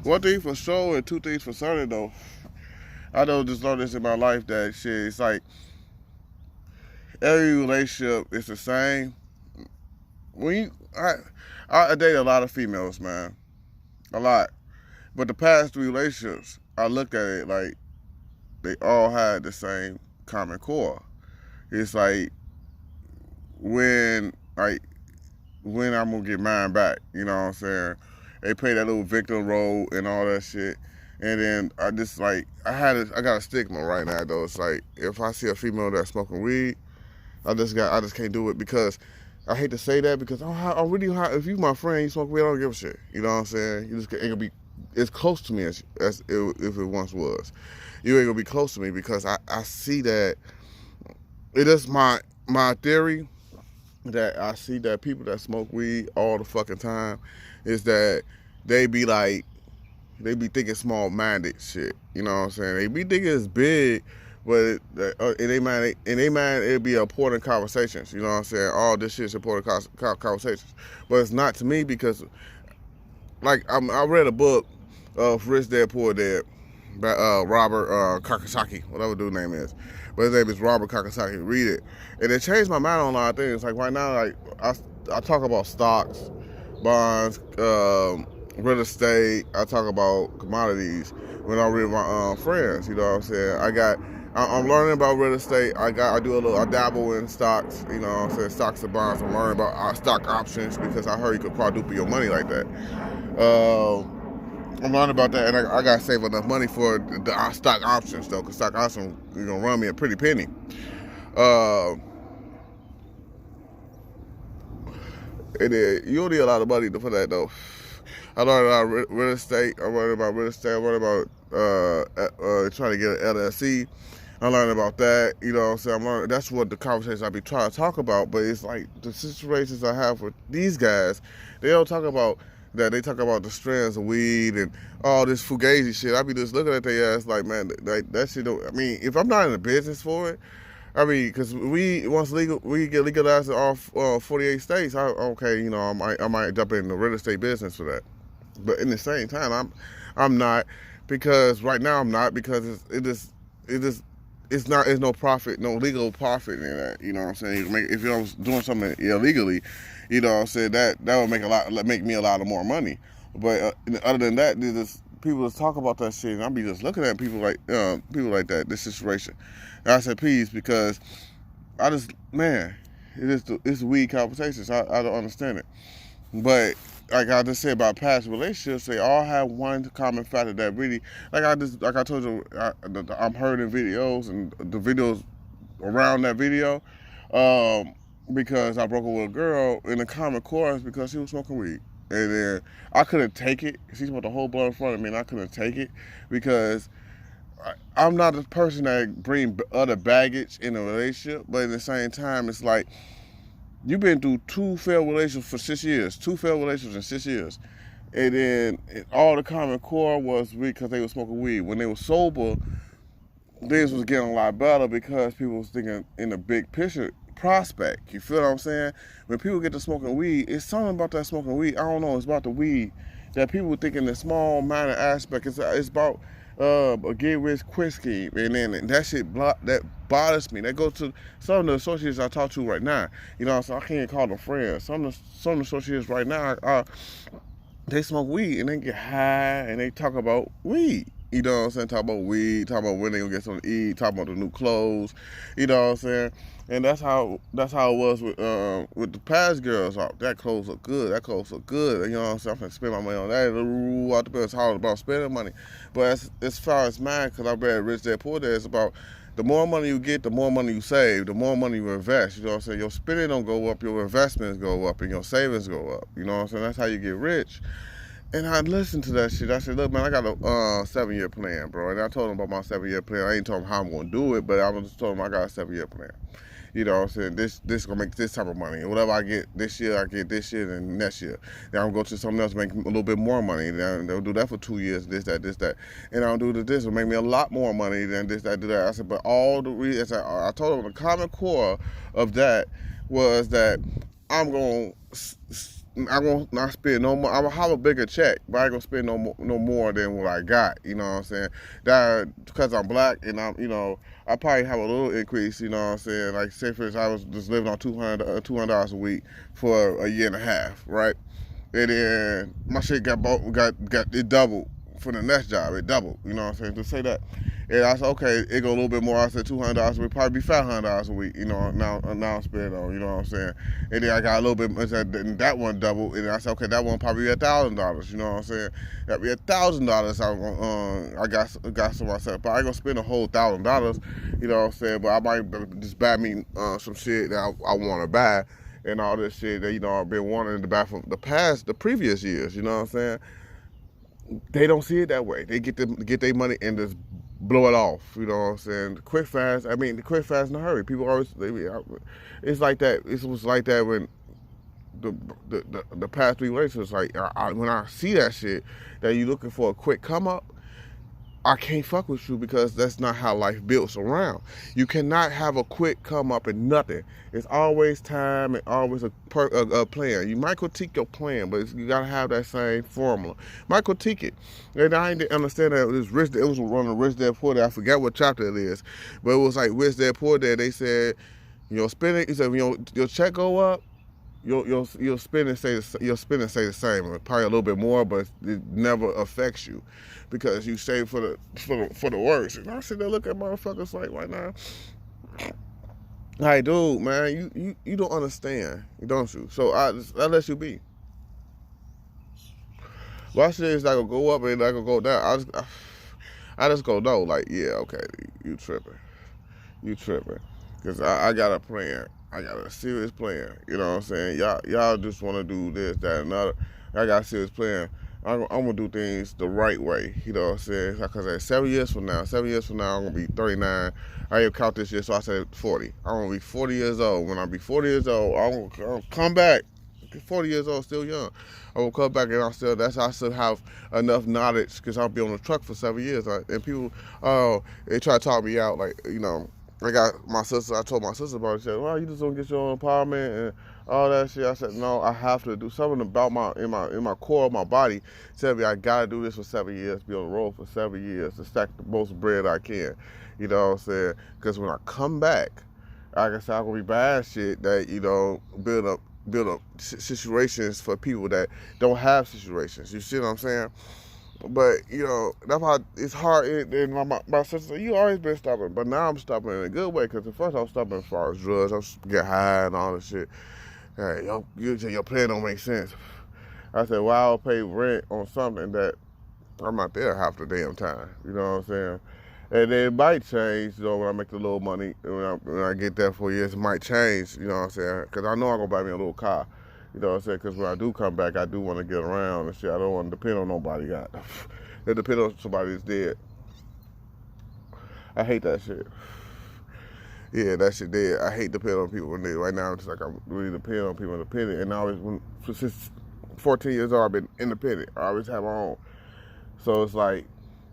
One thing for sure and two things for certain though. I know just learned this in my life that shit. It's like every relationship is the same. When you, I date a lot of females, man, a lot. But the past three relationships, I looked at it like they all had the same common core. It's when like when I'm gonna get mine back. You know what I'm saying? They play that little victim role and all that shit. And then I just I got a stigma right now though. It's like if I see a female that's smoking weed, I just can't do it because I hate to say that because I really if you my friend, you smoke weed, I don't give a shit. You know what I'm saying? You just ain't gonna be as close to me as if it once was. You ain't gonna be close to me because I see that it is my theory that I see that people that smoke weed all the fucking time is that they be like they be thinking small minded shit. You know what I'm saying? They be thinking it's big, but in they mind it'd be important conversations. You know what I'm saying? All this shit's important conversations, but it's not to me because I read a book of Rich Dad Poor Dad by Robert Kiyosaki, whatever dude's name is. But his name is Robert Kiyosaki. Read it, and it changed my mind on a lot of things. Like right now, like I talk about stocks, bonds, real estate. I talk about commodities when I read my friends. You know what I'm saying? I'm learning about real estate. I dabble in stocks. You know what I'm saying? Stocks and bonds. I'm learning about stock options because I heard you could quadruple your money like that. I'm learning about that, and I gotta save enough money for the stock options though, because stock options are gonna run me a pretty penny. Uh, you'll need a lot of money for that though. I learned about real estate. I learned about real estate. I learned about trying to get an LLC. I learned about that. You know what I'm saying? I'm learning. That's what the conversations I be trying to talk about. But it's like the situations I have with these guys, they don't talk about that. They talk about the strands of weed and all this fugazi shit. I be just looking at their ass like, man, that shit don't. I mean, if I'm not in the business for it, I mean, because we get legalized in all 48 states. Okay, you know, I might jump in the real estate business for that. But in the same time, I'm not because right now I'm not because it's no profit, no legal profit in that. You know what I'm saying? If you're doing something illegally, you know what I'm saying, that would make me a lot of more money. But other than that, people just talk about that shit, and I'll be just looking at people like that. This situation, and I said peace because it's weed conversations. I don't understand it, but like I just said about past relationships, they all have one common factor that really, like I told you, I'm heard in videos and the videos around that video, because I broke up with a girl in the common chorus because she was smoking weed. And then I couldn't take it. She smoked a whole blunt in front of me and I couldn't take it because I'm not a person that bring other baggage in a relationship, but at the same time, it's like, you've been through two failed relationships for 6 years, two failed relationships in 6 years. And then all the common core was because they were smoking weed. When they were sober, things was getting a lot better because people was thinking in the big picture prospect. You feel what I'm saying? When people get to smoking weed, it's something about that smoking weed. I don't know. It's about the weed that people think in the small minor aspect. It's about a get rich quick scheme, and then that shit that bothers me. That goes to some of the associates I talk to right now. You know, so I can't call them friends. Some of the associates right now, they smoke weed and they get high and they talk about weed. You know what I'm saying? Talk about weed, talk about when they gonna get something to eat, talk about the new clothes. You know what I'm saying? And that's how it was with the past girls. That clothes look good. That clothes look good. You know what I'm saying? I'm gonna spend my money on that. Ooh, out the bill. It's all about spending money. But as far as mine, because I read Rich Dad Poor Dad, it's about the more money you get, the more money you save, the more money you invest. You know what I'm saying? Your spending don't go up, your investments go up, and your savings go up. You know what I'm saying? That's how you get rich. And I listened to that shit. I said, look, man, I got a 7-year plan, bro. And I told him about my 7-year plan. I ain't told him how I'm going to do it, but I just told him I got a 7-year plan. You know what I'm saying? This going to make this type of money. And whatever I get this year, I get this year and next year. Then I'm going to go to something else, make a little bit more money. Then they'll do that for 2 years, this, that. And I'll do this, it'll make me a lot more money than this, that, do that. I said, but all the reasons, I told him the common core of that was that I'm going to I won't not spend no more. I will have a bigger check, but I ain't gonna spend no more than what I got. You know what I'm saying? That because I'm black and I probably have a little increase. You know what I'm saying? Like say for instance, I was just living on $200 a week for a year and a half, right? And then my shit got it doubled for the next job. It doubled. You know what I'm saying? To say that. And I said, okay, it go a little bit more. I said $200 a week, probably be $500 a week. Now I'm spending on. You know what I'm saying? And then I got a little bit. That one doubled, and I said, okay, that one probably be $1,000. You know what I'm saying? That be $1,000. I got some myself, but I ain't gonna spend a whole $1,000. You know what I'm saying? But I might just buy me some shit that I want to buy. And all this shit that I've been wanting to buy from the previous years. You know what I'm saying? They don't see it that way. They get their money and just blow it off. You know what I'm saying? Quick fast. I mean, the quick fast in a hurry. People always. It's like that. It was like that when the past 3 races. Like when I see that shit, that you looking for a quick come up. I can't fuck with you because that's not how life builds around. You cannot have a quick come up and nothing. It's always time and always a plan. You might critique your plan, but you gotta have that same formula. Might critique it. And I didn't understand that it was one of Rich Dad Poor Dad. I forgot what chapter it is, but it was like Rich Dad Poor Dad. They said, spending. He said, your check go up. Your spending stay the same, probably a little bit more, but it never affects you because you save for the worst. And I sit there look at motherfuckers like right now. Hey, dude, man, you don't understand, don't you? So I let you be. My shit is not gonna go up and not gonna go down. I just go no, like yeah, okay, you tripping, because I got a plan. I got a serious plan. You know what I'm saying? Y'all just want to do this, that, and another. I got a serious plan. I'm gonna do things the right way. You know what I'm saying? Because 7 years from now, I'm gonna be 39. I didn't count this year, so I said 40. I'm gonna be 40 years old. When I be 40 years old, I'm gonna come back. 40 years old, still young. I will come back and I still have enough knowledge because I'll be on the truck for 7 years. And people, they try to talk me out, like I got my sister. I told my sister about it. She said, "Well, you just don't get your own empowerment and all that shit." I said, "No, I have to do something about in my core of my body. Tell me I gotta do this for 7 years, be on the road for 7 years to stack the most bread I can." You know what I'm saying? Because when I come back, like I said, I'm gonna be buying shit that build up situations for people that don't have situations. You see what I'm saying? But that's how it's hard. And my sister said, "You always been stubborn," but now I'm stubborn in a good way. Because at first I was stubborn as far as drugs, I was get high and all this shit. Hey, your plan don't make sense. I said, "Well, I'll pay rent on something that I'm not there half the damn time." You know what I'm saying? And then it might change, when I make the little money. When I get there 4 years, it might change. You know what I'm saying? Because I know I'm gonna buy me a little car. You know what I'm saying? Because when I do come back, I do want to get around and shit. I don't want to depend on nobody. I depend on somebody that's dead. I hate that shit. Yeah, that shit dead. I hate depending on people when they right now. It's like I'm really depending on people independent. And I always, since 14 years old, I've been independent. I always have my own. So it's like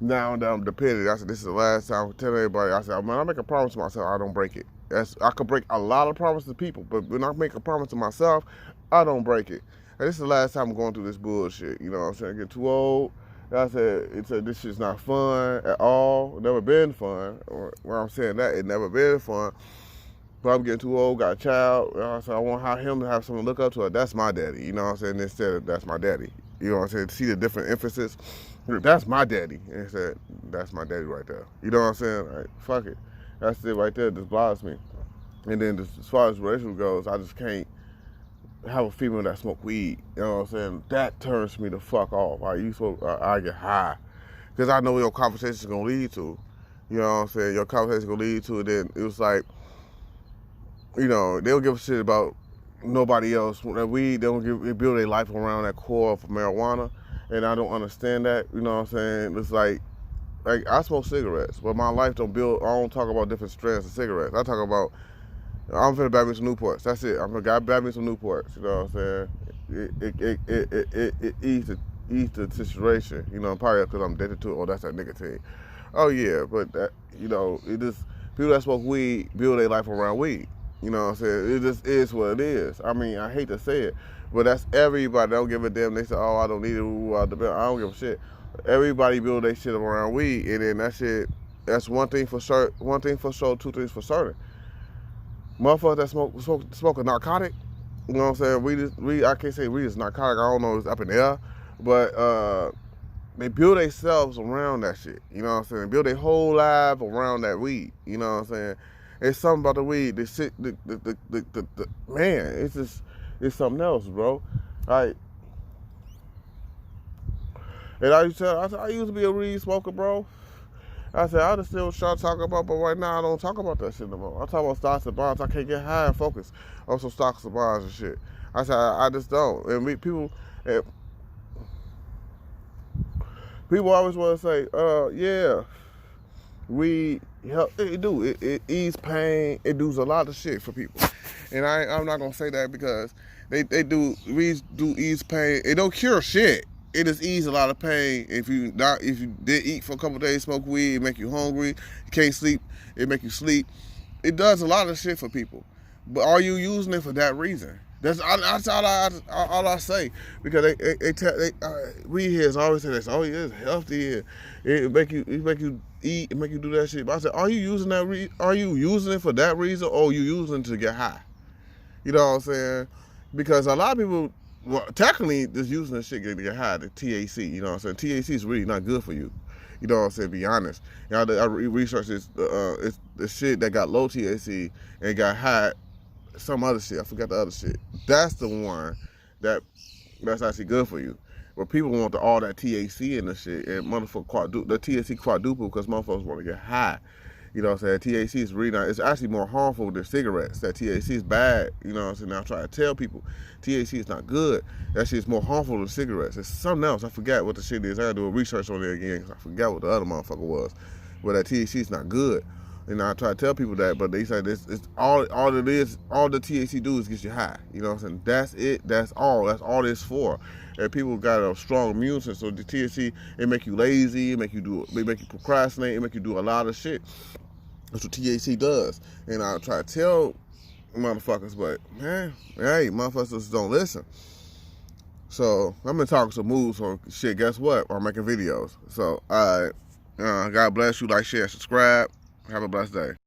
now that I'm dependent, I said this is the last time I'm telling everybody. I said, when I make a promise to myself, I don't break it. I could break a lot of promises to people, but when I make a promise to myself, I don't break it. And this is the last time I'm going through this bullshit. You know what I'm saying? I get too old. I said, this shit's not fun at all. Never been fun. When I'm saying that, it never been fun. But I'm getting too old, got a child. So I want him to have someone to look up to. That's my daddy. You know what I'm saying? Instead of that's my daddy. You know what I'm saying? See the different emphasis. That's my daddy. And said, that's my daddy right there. You know what I'm saying? Like, fuck it. That's it right there. Just bothers me. And then as far as relationship goes, I just can't have a female that smoke weed. You know what I'm saying? That turns me the fuck off. I get high. Because I know what your conversation's going to lead to. You know what I'm saying? Your conversation's going to lead to it. Then it was like, they don't give a shit about nobody else. Weed, they build their life around that core of marijuana. And I don't understand that. You know what I'm saying? It's like I smoke cigarettes, but my life don't build. I don't talk about different strands of cigarettes. I talk about I'm finna buy me some Newports. That's it. I'm gonna buy me some Newports. You know what I'm saying? It ease the situation. Probably because I'm addicted to it. Oh, that's that nicotine. Oh yeah, but that it just people that smoke weed build their life around weed. You know what I'm saying? It just is what it is. I mean, I hate to say it, But that's everybody. They don't give a damn. They say, oh, I don't need it. Ooh, I don't give a shit. Everybody build their shit around weed, and then that shit. That's one thing for sure. One thing for sure. Two things for certain. Motherfuckers that smoke a narcotic. You know what I'm saying? I can't say weed is narcotic. I don't know. It's up in the air, but they build themselves around that shit. You know what I'm saying? Build their whole life around that weed. You know what I'm saying? It's something about the weed. The shit. Man. It's something else, bro. Like, and I used to be a weed smoker, bro. I said, I just still try to talk about, but right now I don't talk about that shit no more. I talk about stocks and bonds. I can't get high and focus on some stocks and bonds and shit. I said, I just don't. And people always want to say, yeah, weed help. It do. It ease pain. It does a lot of shit for people. And I'm not going to say that because weeds do ease pain. It don't cure shit. It just ease a lot of pain. If you did eat for a couple of days, smoke weed, it make you hungry, you can't sleep, it make you sleep. It does a lot of shit for people. But are you using it for that reason? That's all I say. Because weed heads always say this. Oh, yeah, it's healthy. It make you eat, it make you do that shit. But I said, are you using that? Are you using it for that reason, or are you using it to get high? You know what I'm saying? Because a lot of people, well, technically, just using this shit to get high, the THC, you know what I'm saying? THC is really not good for you. You know what I'm saying? Be honest. You know, I researched this, it's the shit that got low THC and got high, some other shit. I forgot the other shit. That's the one that's actually good for you. But people want all that THC in the shit, and motherfucker the THC quadruple because motherfuckers want to get high. You know what I'm saying? THC is really not, it's actually more harmful than cigarettes. That THC is bad. You know what I'm saying? Now I try to tell people THC is not good. That shit is more harmful than cigarettes. It's something else. I forgot what the shit is. I gotta do a research on it again because I forgot what the other motherfucker was. But that THC is not good. And I try to tell people that, but they say this it's all it is, all the THC do is get you high. You know what I'm saying? That's it. That's all it's for. And people got a strong immune system. So the THC, it make you lazy, it make you procrastinate, it make you do a lot of shit. That's what THC does. And I try to tell motherfuckers, but man, hey, motherfuckers just don't listen. So I've been talking to moves on shit. Guess what? I'm making videos. So God bless you. Like, share, subscribe. Have a blessed day.